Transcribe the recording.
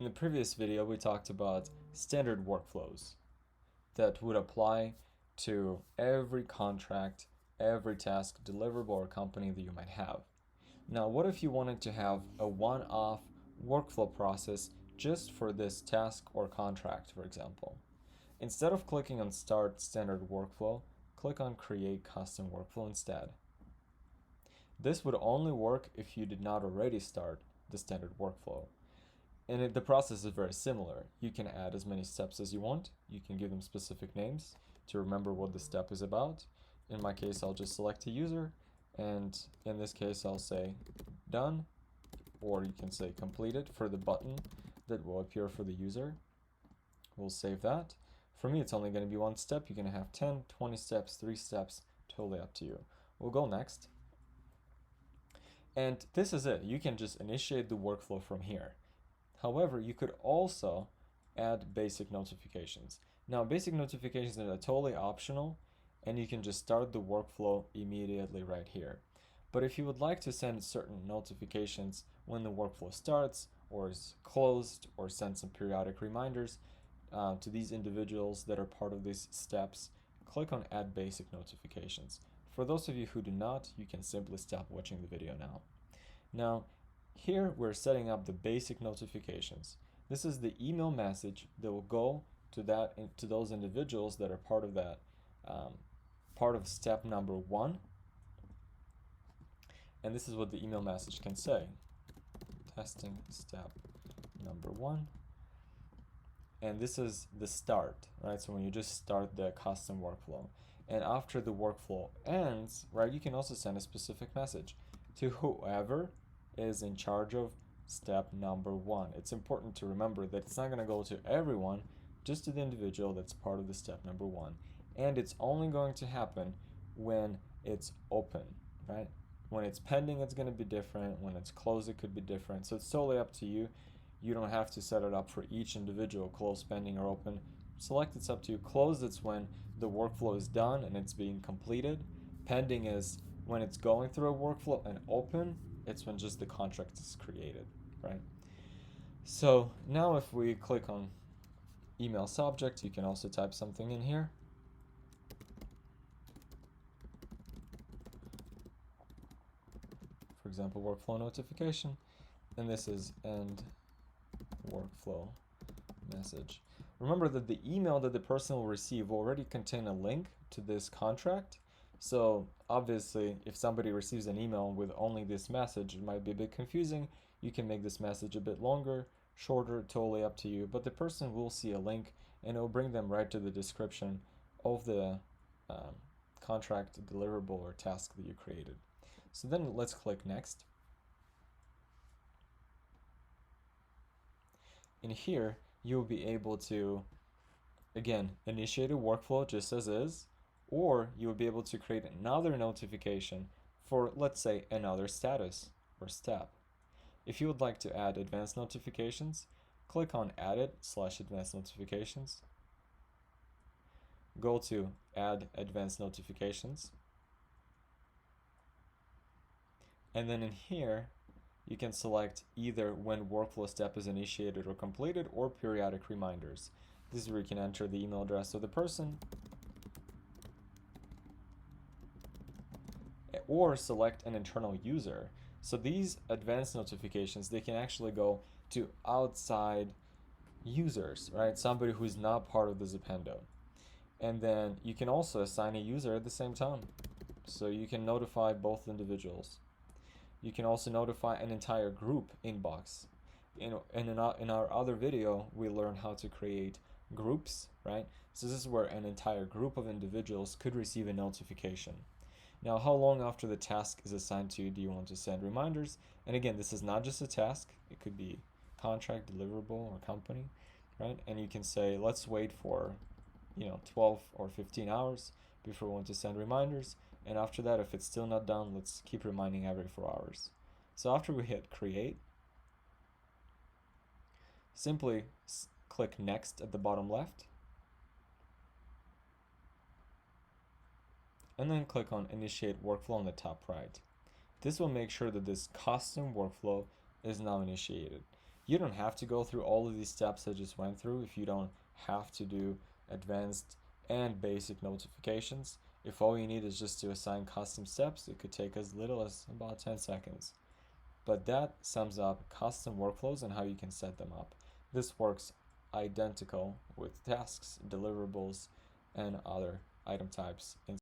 In the previous video, we talked about standard workflows that would apply to every contract, every task, deliverable, or company that you might have. Now, what if you wanted to have a one-off workflow process just for this task or contract, for example? Instead of clicking on Start Standard Workflow, click on Create Custom Workflow instead. This would only work if you did not already start the standard workflow. And the process is very similar. You can add as many steps as you want. You can give them specific names to remember what the step is about. In my case, I'll just select a user, and in this case, I'll say done, or you can say completed for the button that will appear for the user. We'll save that. For me, it's only going to be one step. You're going to have 10, 20 steps, 3 steps, totally up to you. We'll go next. And this is it. You can just initiate the workflow from here. However, you could also add basic notifications. Now, basic notifications are totally optional, and you can just start the workflow immediately right here. But if you would like to send certain notifications when the workflow starts or is closed, or send some periodic reminders to these individuals that are part of these steps, click on Add Basic Notifications. For those of you who do not, you can simply stop watching the video now. Now, here we're setting up the basic notifications. This is the email message that will go to those individuals that are part of that part of step number 1. And this is what the email message can say. Testing step number 1. And this is the start, right? So when you just start the custom workflow. And after the workflow ends, right, you can also send a specific message to whoever is in charge of step number 1. It's important to remember that it's not going to go to everyone, just to the individual that's part of the step number 1. And it's only going to happen when it's open, right? When it's pending, it's going to be different. When it's closed, it could be different. So it's totally up to you. You don't have to set it up for each individual, closed, pending, or open. Select, it's up to you. Closed, it's when the workflow is done and it's being completed. Pending is when it's going through a workflow, and open, it's when just the contract is created, right? So now if we click on email subject, you can also type something in here. For example, workflow notification, and this is end workflow message. Remember that the email that the person will receive will already contain a link to this contract. So obviously, if somebody receives an email with only this message, it might be a bit confusing. You can make this message a bit longer, shorter, totally up to you. But the person will see a link, and it will bring them right to the description of the contract, deliverable, or task that you created. So then let's click next. In here, you'll be able to, again, initiate a workflow just as is, or you will be able to create another notification for, let's say, another status or step. If you would like to add advanced notifications, click on Added/Advanced Notifications. Go to Add Advanced Notifications. And then in here, you can select either when workflow step is initiated or completed, or periodic reminders. This is where you can enter the email address of the person, or select an internal user. So these advanced notifications, they can actually go to outside users, right? Somebody who's not part of the Zapendo. And then you can also assign a user at the same time. So you can notify both individuals. You can also notify an entire group inbox. In our other video, we learned how to create groups, right? So this is where an entire group of individuals could receive a notification. Now, how long after the task is assigned to you do you want to send reminders? And again, this is not just a task. It could be contract, deliverable, or company, right? And you can say, let's wait for 12 or 15 hours before we want to send reminders. And after that, if it's still not done, let's keep reminding every 4 hours. So after we hit create, simply click next at the bottom left, and then click on initiate workflow on the top right. This will make sure that this custom workflow is now initiated. You don't have to go through all of these steps I just went through if you don't have to do advanced and basic notifications. If all you need is just to assign custom steps, it could take as little as about 10 seconds. But that sums up custom workflows and how you can set them up. This works identical with tasks, deliverables, and other item types in